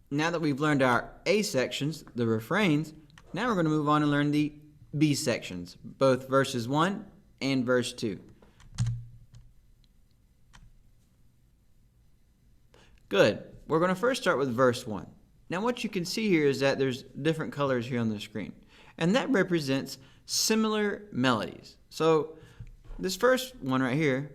Now that we've learned our A sections, the refrains, now we're going to move on and learn the B sections, both verses 1 and verse 2. Good. We're going to first start with verse 1. Now what you can see here is that there's different colors here on the screen, and that represents similar melodies. So this first one right here,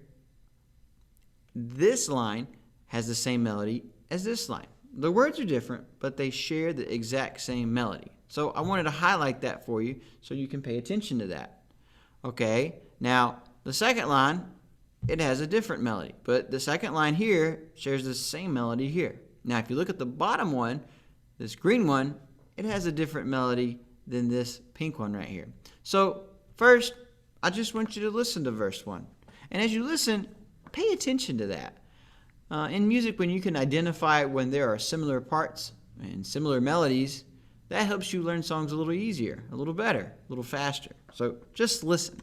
this line has the same melody as this line. The words are different, but they share the exact same melody. So I wanted to highlight that for you so you can pay attention to that. Okay, now the second line, it has a different melody, but the second line here shares the same melody here. Now if you look at the bottom one, this green one, it has a different melody than this pink one right here. So first, I just want you to listen to verse 1. And as you listen, pay attention to that. In music, when you can identify when there are similar parts and similar melodies, that helps you learn songs a little easier, a little better, a little faster. So just listen.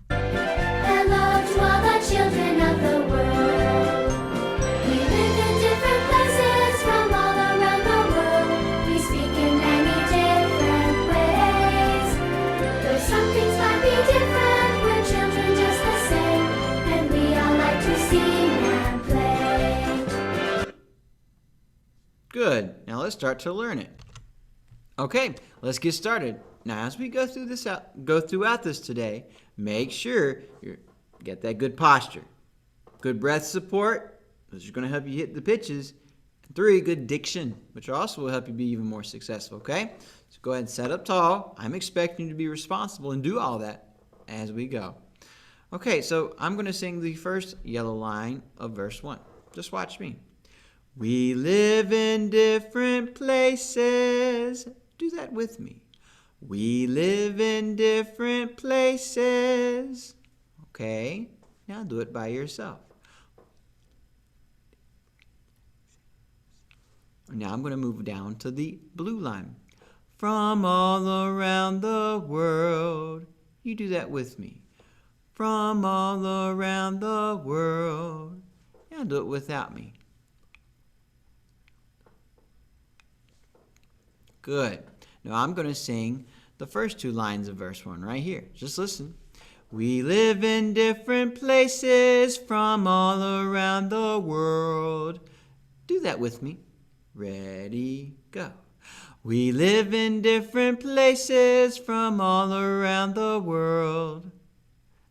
Hello to all the children of the world. We live in different places from all around the world. We speak in many different ways. Though some things might be different, we're children just the same. And we all like to sing and play. Good. Now let's start to learn it. Okay, let's get started. Now as we go throughout this today, make sure you get that good posture. Good breath support, which is going to help you hit the pitches. 3, good diction, which also will help you be even more successful, okay? So go ahead and set up tall. I'm expecting you to be responsible and do all that as we go. Okay, so I'm going to sing the first yellow line of verse 1. Just watch me. We live in different places. Do that with me. We live in different places. Okay, now do it by yourself. Now I'm going to move down to the blue line. From all around the world. You do that with me. From all around the world. Now do it without me. Good. Now I'm going to sing the first 2 lines of verse 1 right here. Just listen. We live in different places from all around the world. Do that with me. Ready, go. We live in different places from all around the world.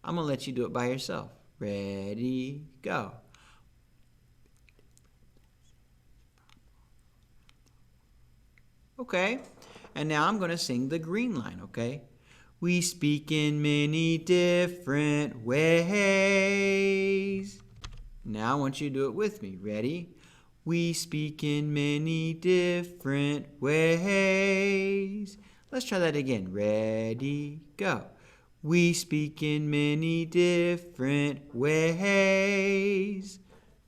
I'm going to let you do it by yourself. Ready, go. Okay, and now I'm going to sing the green line, okay? We speak in many different ways. Now I want you to do it with me. Ready? We speak in many different ways. Let's try that again. Ready, go. We speak in many different ways.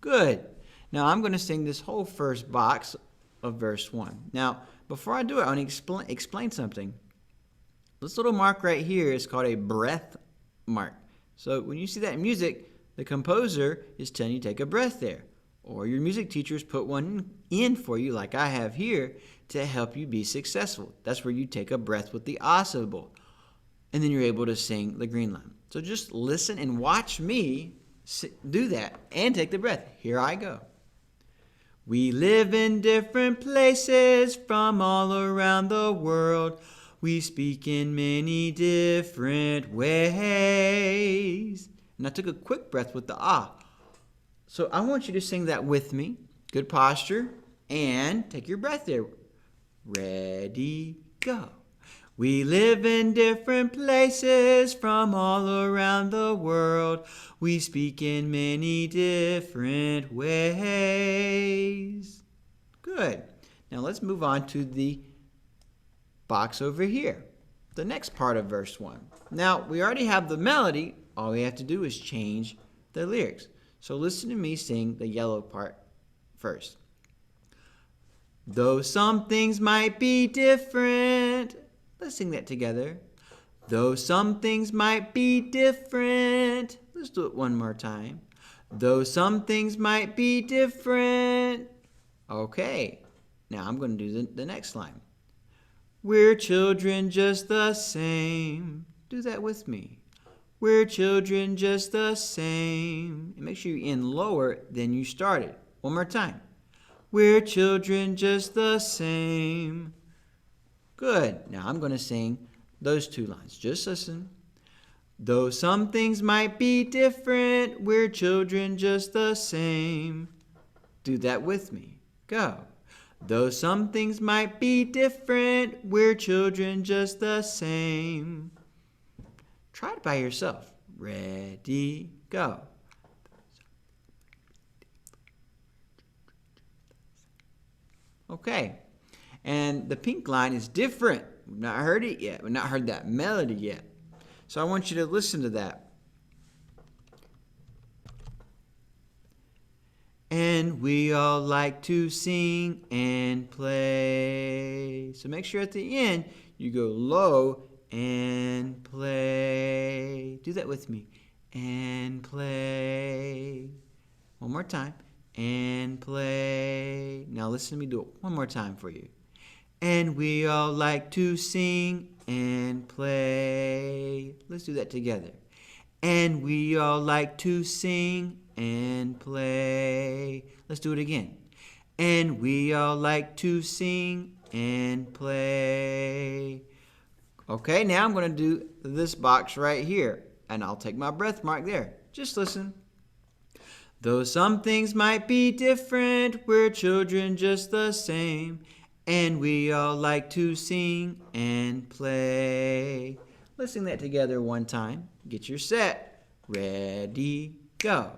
Good. Now I'm going to sing this whole first box of verse 1. Now, before I do it, I want to explain something. This little mark right here is called a breath mark. So when you see that in music, the composer is telling you to take a breath there. Or your music teachers put one in for you, like I have here, to help you be successful. That's where you take a breath with the ah syllable. And then you're able to sing the green line. So just listen and watch me do that and take the breath. Here I go. We live in different places from all around the world. We speak in many different ways. And I took a quick breath with the ah. So I want you to sing that with me. Good posture. And take your breath there. Ready, go. We live in different places from all around the world. We speak in many different ways. Good. Now let's move on to the box over here. The next part of verse 1. Now we already have the melody. All we have to do is change the lyrics. So listen to me sing the yellow part first. Though some things might be different. Let's sing that together. Though some things might be different. Let's do it one more time. Though some things might be different. Okay. Now I'm going to do the next line. We're children just the same. Do that with me. We're children just the same. And make sure you end lower than you started. One more time. We're children just the same. Good. Now I'm going to sing those two lines. Just listen. Though some things might be different, we're children just the same. Do that with me. Go. Though some things might be different, we're children just the same. Try it by yourself. Ready, go. Okay. And the pink line is different. We've not heard it yet. We've not heard that melody yet. So I want you to listen to that. And we all like to sing and play. So make sure at the end you go low and play. Do that with me. And play. One more time. And play. Now listen to me do it one more time for you. And we all like to sing and play. Let's do that together. And we all like to sing and play. Let's do it again. And we all like to sing and play. Okay, now I'm going to do this box right here. And I'll take my breath mark there. Just listen. Though some things might be different, we're children just the same. And we all like to sing and play. Let's sing that together one time. Get your set. Ready, go.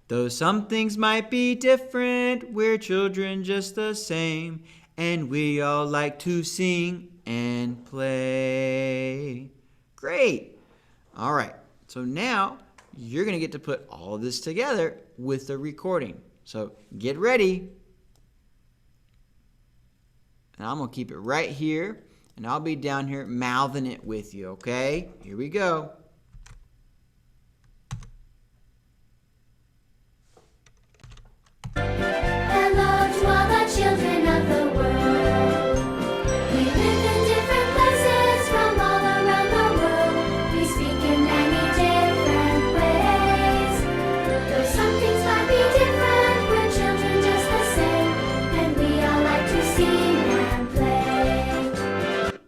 Though some things might be different, we're children just the same. And we all like to sing and play. Great. All right. So now you're going to get to put all of this together with the recording. So get ready. And I'm going to keep it right here. And I'll be down here mouthing it with you, okay? Here we go. Hello to all the children of the world. We live in different places from all around the world. We speak in many different ways. Though some things might be different, we're children just the same. And we all like to sing and play.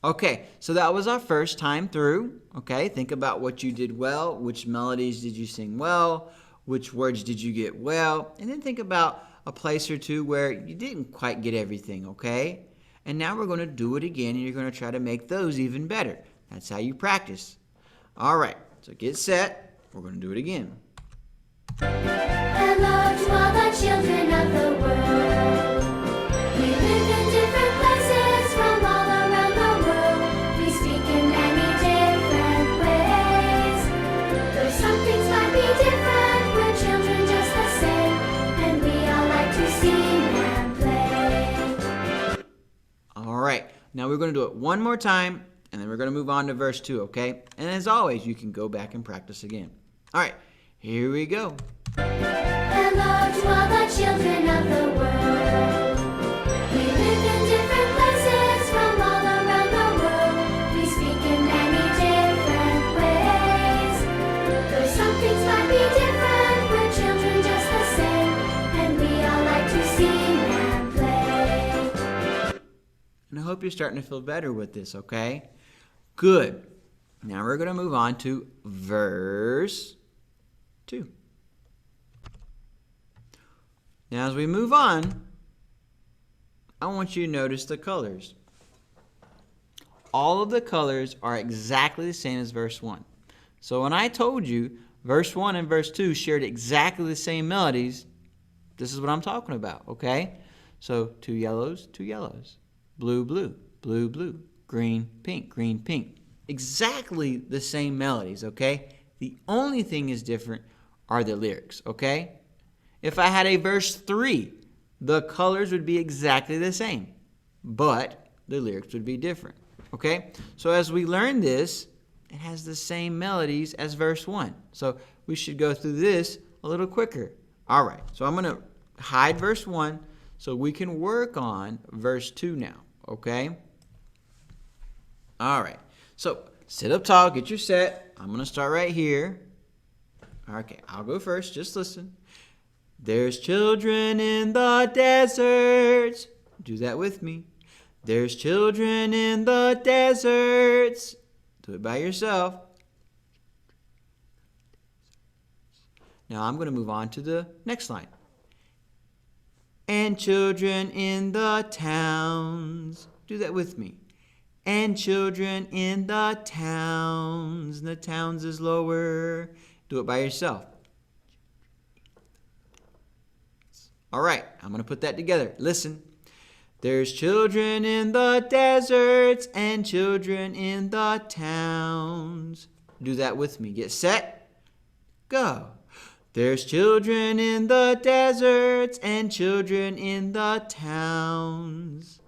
Okay, so that was our first time through. Okay, think about what you did well. Which melodies did you sing well? Which words did you get well? And then think about a place or two where you didn't quite get everything, okay? And now we're going to do it again, and you're going to try to make those even better. That's how you practice. All right, so get set. We're going to do it again. Hello to all the children of the world. We live in different places from all around the world. We speak in many different ways. Though some things might be different, we're children just the same. And we all like to sing and play. All right, now we're going to do it one more time, and then we're going to move on to verse 2, okay? And as always, you can go back and practice again. All right, here we go. Hello to all the children of the world. We live in different places from all around the world. We speak in many different ways. Though some things might be different, we're children just the same. And we all like to sing and play. And I hope you're starting to feel better with this, okay? Good. Now we're going to move on to verse 2. Now as we move on, I want you to notice the colors. All of the colors are exactly the same as verse 1. So when I told you verse 1 and verse 2 shared exactly the same melodies, this is what I'm talking about, okay? So 2 yellows, blue, blue, blue, blue, green, pink. Exactly the same melodies, okay? The only thing is different are the lyrics, okay? If I had a verse 3, the colors would be exactly the same, but the lyrics would be different, okay? So as we learn this, it has the same melodies as verse 1. So we should go through this a little quicker. All right, so I'm going to hide verse 1 So we can work on verse 2 now, okay? All right. So sit up tall, get your set. I'm going to start right here. Okay, I'll go first. Just listen. There's children in the deserts. Do that with me. There's children in the deserts. Do it by yourself. Now I'm going to move on to the next line. And children in the towns. Do that with me. And children in the towns. And the towns is lower. Do it by yourself. All right, I'm going to put that together. Listen. There's children in the deserts and children in the towns. Do that with me. Get set. Go. There's children in the deserts and children in the towns.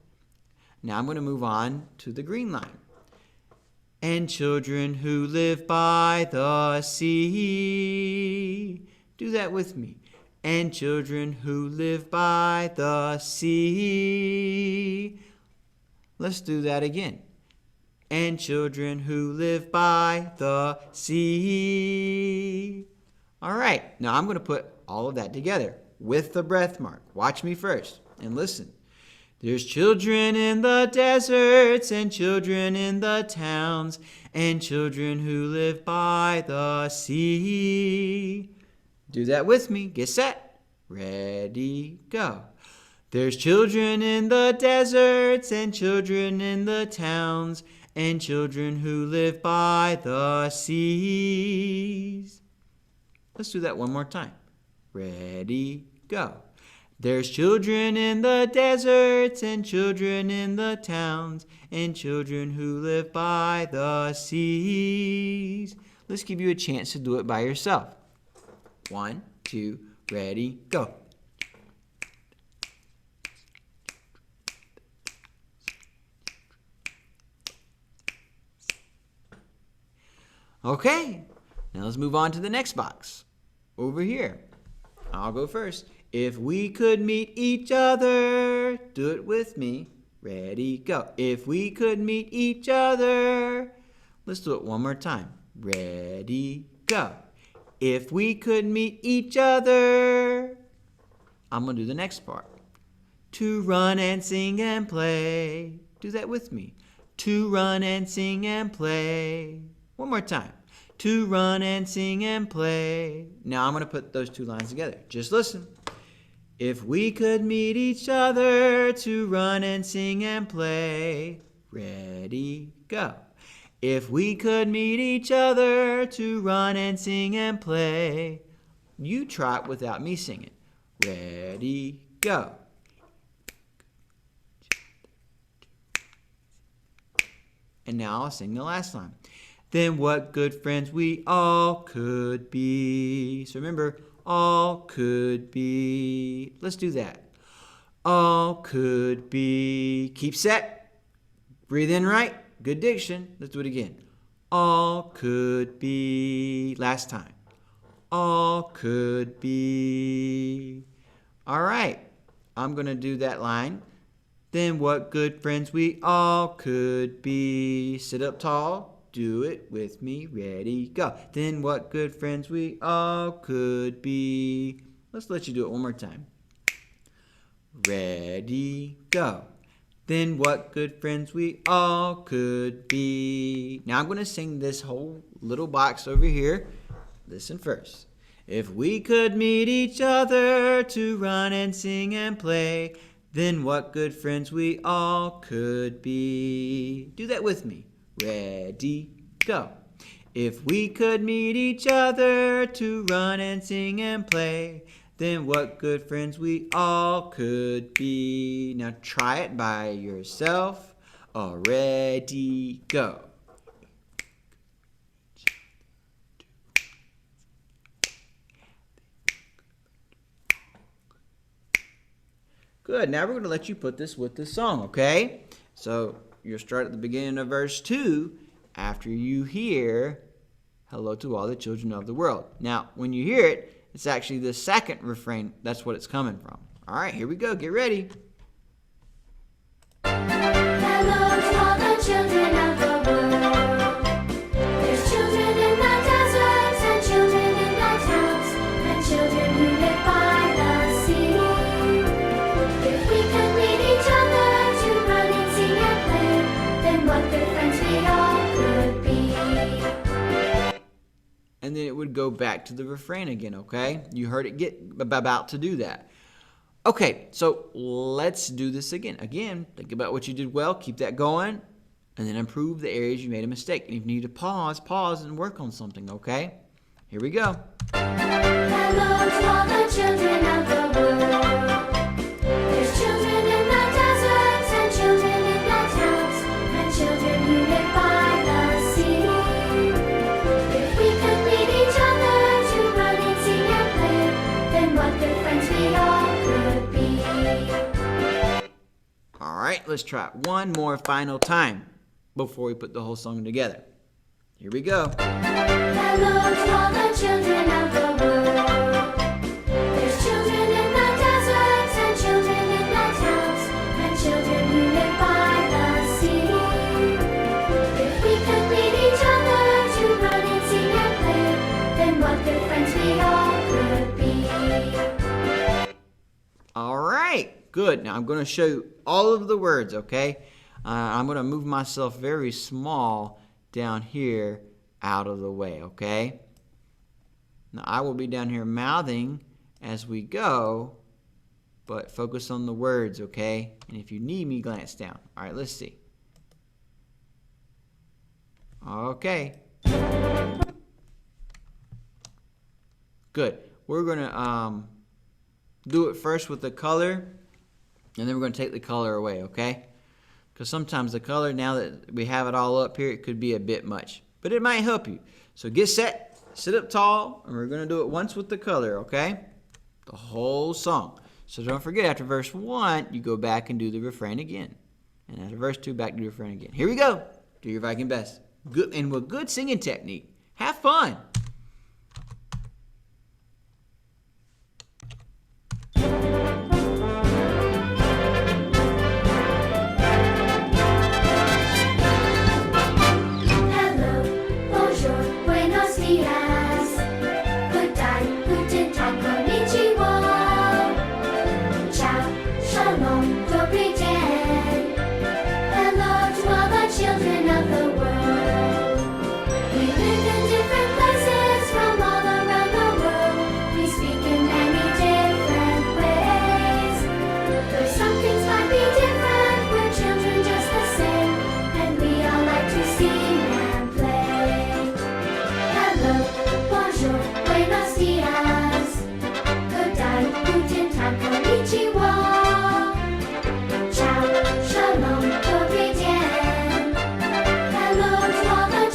Now I'm going to move on to the green line. And children who live by the sea. Do that with me. And children who live by the sea. Let's do that again. And children who live by the sea. All right, now I'm going to put all of that together with the breath mark. Watch me first and listen. There's children in the deserts and children in the towns and children who live by the sea. Do that with me. Get set. Ready, go. There's children in the deserts and children in the towns and children who live by the seas. Let's do that one more time. Ready, go. There's children in the deserts and children in the towns and children who live by the seas. Let's give you a chance to do it by yourself. 1, 2, ready, go. Okay, now let's move on to the next box. Over here. I'll go first. If we could meet each other, do it with me. Ready, go. If we could meet each other. Let's do it one more time. Ready, go. If we could meet each other. I'm going to do the next part. To run and sing and play. Do that with me. To run and sing and play. One more time. To run and sing and play. Now I'm going to put those two lines together. Just listen. If we could meet each other to run and sing and play. Ready, go. If we could meet each other to run and sing and play. You try it without me singing. Ready, go. And now I'll sing the last line. Then what good friends we all could be. So remember, all could be. Let's do that. All could be. Keep set. Breathe in right. Good diction. Let's do it again. All could be. Last time. All could be. All right. I'm going to do that line. Then what good friends we all could be. Sit up tall. Do it with me. Ready, go. Then what good friends we all could be. Let's let you do it one more time. Ready, go. Then what good friends we all could be. Now I'm going to sing this whole little box over here. Listen first. If we could meet each other to run and sing and play, then what good friends we all could be. Do that with me. Ready, go. If we could meet each other to run and sing and play, then what good friends we all could be. Now try it by yourself. Ready, go. Good. Now we're going to let you put this with the song, okay? So you'll start at the beginning of verse 2 after you hear hello to all the children of the world. Now, when you hear it, it's actually the second refrain. That's what it's coming from, All right, here we go. Get ready. Hello to all the children of the world. There's children in the deserts and children in the towns and children who live by the sea. If we could lead each other to run and sing and play, then what good friends we all could be. And then it would go back to the refrain again, okay? You heard it get about to do that. Okay, so let's do this again. Again, think about what you did well, keep that going, and then improve the areas you made a mistake. And if you need to pause and work on something, okay? Here we go. Hello to all the children of the world. There's children in the deserts and children in the towns and children who live by the sea. If we could lead each other to run and sing and play, then what good friends we all could be. All right, let's try it one more final time before we put the whole song together. Here we go. Hello to all the children of the world. There's children in the deserts and children in the towns and children who live by the sea. If we could lead each other to run and sing and play, then what good friends we all could be. All right, good. Now I'm going to show you all of the words, okay? I'm going to move myself very small down here out of the way, okay? Now I will be down here mouthing as we go, but focus on the words, okay? And if you need me, glance down. All right, let's see. Okay. Good. We're going to do it first with the color, and then we're going to take the color away, okay? Because sometimes the color, now that we have it all up here, it could be a bit much. But it might help you. So get set, sit up tall, and we're going to do it once with the color, okay? The whole song. So don't forget, after verse 1, you go back and do the refrain again. And after verse 2, back to the refrain again. Here we go. Do your Viking best. Good, and with good singing technique. Have fun. Children of the world, we live in different places from all around the world. We speak in many different ways. Though some things might be different, we're children just the same, and we all like to sing and play. Hello, bonjour, buenos dias. Good day, guten tag, konnichiwa. Ciao, shalom, dobry dzień.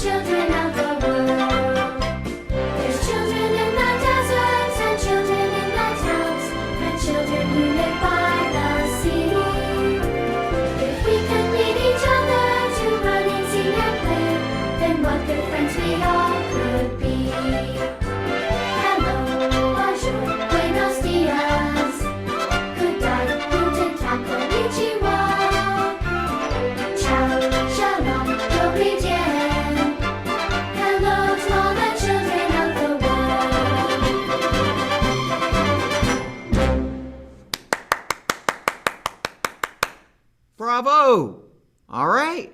Children of the world. There's children in the deserts and children in the towns and children who live by the sea. If we could lead each other to run and sing and play, then what good friends we all could be. Hello, bonjour, buenos dias. Good day, guten tag, konnichiwa. Ciao, shalom, dobry dzień. Bravo! All right.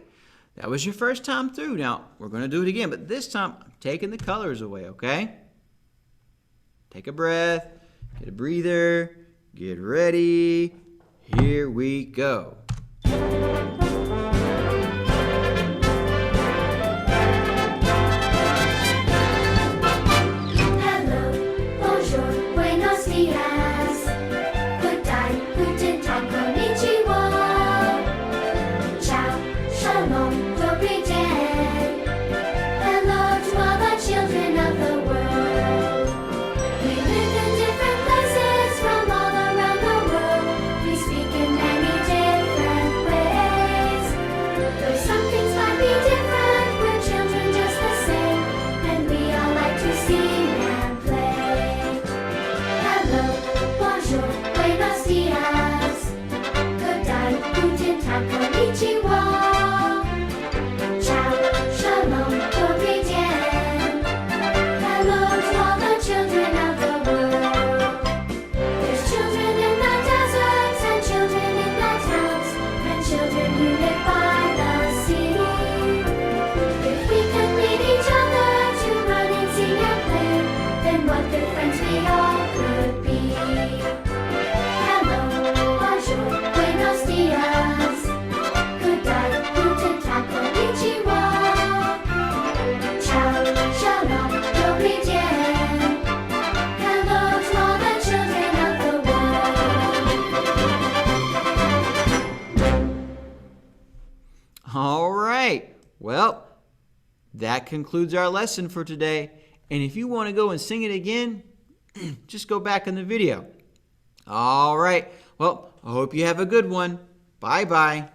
That was your first time through. Now, we're going to do it again, but this time I'm taking the colors away, okay? Take a breath, get a breather, get ready. Here we go. Children of the world, we live in different places from all around the world. We speak in many different ways. ta, konnichiwa. Ciao, shalom, dobry dzień. Hello to all the children of the world. There's children in the deserts and children in the towns and children who live by the sea. If we could lead each other to run and sing and play, then what good friends we all could be. Hello, bonjour, buenos dias. Good day, guten Tag, konnichiwa. Ciao, shalom, dobry dzień. Hello to all the children of the world. All right. Well, that concludes our lesson for today. And if you want to go and sing it again, just go back in the video. All right. Well, I hope you have a good one. Bye-bye.